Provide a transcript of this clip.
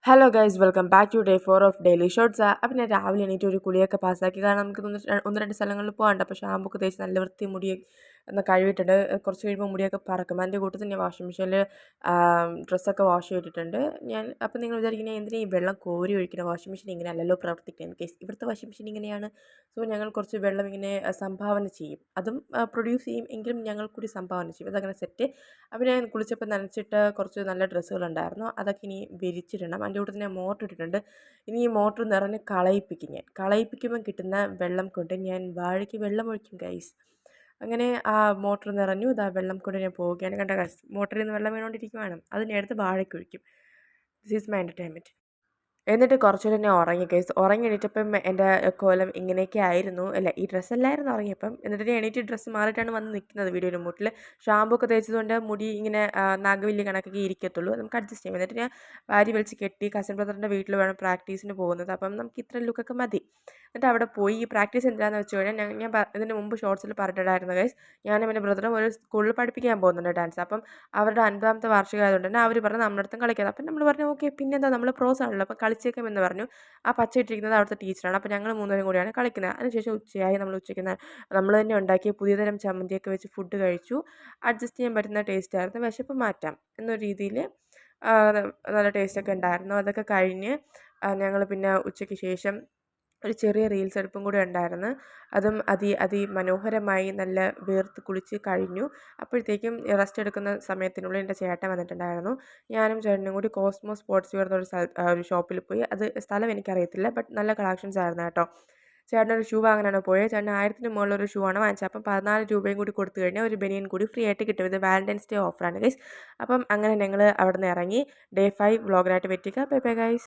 Hello guys welcome back to day 4 of daily shorts. അപ്പം ഞാൻ രാവിലെ എണീറ്റ് ഒരു കുളിയൊക്കെ പാസ്സാക്കി. കാരണം നമുക്ക് ഒന്ന് രണ്ട് സ്ഥലങ്ങളിൽ പോകാണ്ട്. അപ്പോൾ ഷാമ്പൊക്കെ തേച്ച് നല്ല വൃത്തി മുടി ഒന്ന് കഴുകിയിട്ടുണ്ട്. കുറച്ച് കഴിയുമ്പോൾ മുടിയൊക്കെ പറക്കും. അതിൻ്റെ കൂട്ടത്തിൽ ഞാൻ വാഷിംഗ് മെഷീനിൽ ഡ്രസ്സൊക്കെ വാഷ് ചെയ്തിട്ടുണ്ട്. അപ്പോൾ നിങ്ങൾ വിചാരിക്കുന്നത് എന്തിനാ ഈ വെള്ളം കോരി ഒഴിക്കുന്നത്? വാഷിംഗ് മെഷീൻ ഇങ്ങനെ അല്ലല്ലോ പ്രവർത്തിക്കുന്നത്. കേസ് ഇവിടുത്തെ വാഷിംഗ് മെഷീൻ ഇങ്ങനെയാണ്. സോ ഞങ്ങൾ കുറച്ച് വെള്ളം ഇങ്ങനെ സംഭാവന ചെയ്യും. അതും പ്രൊഡ്യൂസ് ചെയ്യും എങ്കിലും ഞങ്ങൾ കൂടി സംഭാവന ചെയ്യും. അതങ്ങനെ സെറ്റ്. അപ്പോൾ ഞാൻ കുളിച്ചപ്പോൾ നനച്ചിട്ട് കുറച്ച് നല്ല ഡ്രസ്സുകളുണ്ടായിരുന്നു. അതൊക്കെ ഇനി വിരിച്ചിടണം. അതിൻ്റെ കൂട്ടത്തിൽ ഞാൻ മോട്ടർ ഇട്ടിട്ടുണ്ട്. ഇനി ഈ മോട്ടർ നിറഞ്ഞ് കളയിപ്പിക്കും. കളയിപ്പിക്കുമ്പോൾ കിട്ടുന്ന വെള്ളം കൊണ്ട് ഞാൻ വാഴയ്ക്ക് വെള്ളം ഒഴിക്കും ഗൈസ്. അങ്ങനെ ആ മോട്ടർ നിറഞ്ഞു. ഇതാ വെള്ളം കൊണ്ട് ഞാൻ പോവുകയാണ്. കണ്ട ഗൈസ്, മോട്ടറിൽ നിന്ന് വെള്ളം വീണുകൊണ്ടിരിക്കുകയാണ്. അതിനെടുത്ത് വാഴയ്ക്ക് ഒഴിക്കും. This is my entertainment. എന്നിട്ട് കുറച്ചുകൂടെ ഞാൻ ഉറങ്ങി ഗൈസ്. ഉറങ്ങി എണീറ്റപ്പം എൻ്റെ കോലം ഇങ്ങനെയൊക്കെ ആയിരുന്നു. അല്ല, ഈ ഡ്രസ്സല്ലായിരുന്നു ഉറങ്ങിയപ്പം. എന്നിട്ട് ഞാൻ എണീറ്റ് ഡ്രസ്സ് മാറിയിട്ടാണ് വന്ന് നിൽക്കുന്നത് വീഡിയോയുടെ മുട്ടിൽ. ഷാമ്പൂ ഒക്കെ തേച്ചതുകൊണ്ട് മുടി ഇങ്ങനെ നാഗവല്ലി കണക്കൊക്കെ ഇരിക്കത്തുള്ളൂ. നമുക്ക് അഡ്ജസ്റ്റ് ചെയ്യാം. എന്നിട്ട് ഞാൻ വാരി വലിച്ച് കെട്ടി. കസിൻ ബ്രദറിൻ്റെ വീട്ടിൽ വേണം പ്രാക്ടീസിന് പോകുന്നത്. അപ്പം നമുക്ക് ഇത്ര ലുക്കൊക്കെ മതി. എന്നിട്ട് അവിടെ പോയി ഈ പ്രാക്ടീസ് എന്താണെന്ന് വെച്ച് കഴിഞ്ഞാൽ ഞാൻ ഇതിന് മുമ്പ് ഷോർട്സിൽ പറഞ്ഞിട്ടുണ്ടായിരുന്നു ഗൈസ്. ഞാനും എൻ്റെ ബ്രദറും ഒരു സ്കൂളിൽ പഠിപ്പിക്കാൻ പോകുന്നുണ്ട് ഡാൻസ്. അപ്പം അവരുടെ 50ാമത്തെ വാർഷികം ആയതുകൊണ്ട് തന്നെ അവർ പറഞ്ഞു നമ്മുടെ അടുത്തും കളിക്കാം. അപ്പം നമ്മൾ പറഞ്ഞു ഓക്കെ, പിന്നെന്താ, നമ്മൾ പ്രോസ് ആണല്ലോ, അപ്പം കളിച്ചേക്കാമെന്ന് പറഞ്ഞു. ആ പച്ച ഇട്ടിരിക്കുന്നത് അവിടുത്തെ ടീച്ചറാണ്. അപ്പോൾ ഞങ്ങൾ മൂന്നുപേരും കൂടിയാണ് കളിക്കുന്നത്. അതിനുശേഷം ഉച്ചയായി. നമ്മൾ ഉച്ചയ്ക്ക് നമ്മൾ തന്നെ ഉണ്ടാക്കിയ പുതിയ തരം ചമ്മന്തിയൊക്കെ വെച്ച് ഫുഡ് കഴിച്ചു. അഡ്ജസ്റ്റ് ചെയ്യാൻ പറ്റുന്ന ടേസ്റ്റ് ആയിരുന്നു. വിശപ്പ് മാറ്റാം എന്നൊരു രീതിയിൽ നല്ല ടേസ്റ്റൊക്കെ ഉണ്ടായിരുന്നു. അതൊക്കെ കഴിഞ്ഞ് ഞങ്ങൾ പിന്നെ ഉച്ചയ്ക്ക് ശേഷം ഒരു ചെറിയ റീൽസ് എടുപ്പും കൂടെ ഉണ്ടായിരുന്നു. അതും അതിമനോഹരമായി നല്ല വേർത്ത് കുളിച്ച് കഴിഞ്ഞു. അപ്പോഴത്തേക്കും റെസ്റ്റ് എടുക്കുന്ന സമയത്തിനുള്ളിൽ എൻ്റെ ചേട്ടൻ വന്നിട്ടുണ്ടായിരുന്നു. ഞാനും ചേട്ടനും കൂടി കോസ്മോ സ്പോർട്സ് വെയർ എന്നൊരു ഒരു ഷോപ്പിൽ പോയി. അത് സ്ഥലം എനിക്കറിയത്തില്ല, ബട്ട് നല്ല കളക്ഷൻസ് ആയിരുന്നു കേട്ടോ. ചേട്ടനൊരു ഷൂ വാങ്ങാനാണ് പോയത്. ചേട്ടന് 1000ന് മുകളിലൊരു ഷൂ ആണ് വാങ്ങിച്ചത്. അപ്പം 14 രൂപയും കൂടി കൊടുത്തു കഴിഞ്ഞാൽ ഒരു ബനിയൻ കൂടി ഫ്രീ ആയിട്ട് കിട്ടും. ഇത് വാലൻറ്റൈൻസ് ഡേ ഓഫറാണ് ഗൈസ്. അപ്പം അങ്ങനെ ഞങ്ങൾ അവിടെ നിന്ന് ഇറങ്ങി. ഡേ 5 വ്ളോഗിനായിട്ട് പറ്റുക. Bye bye guys.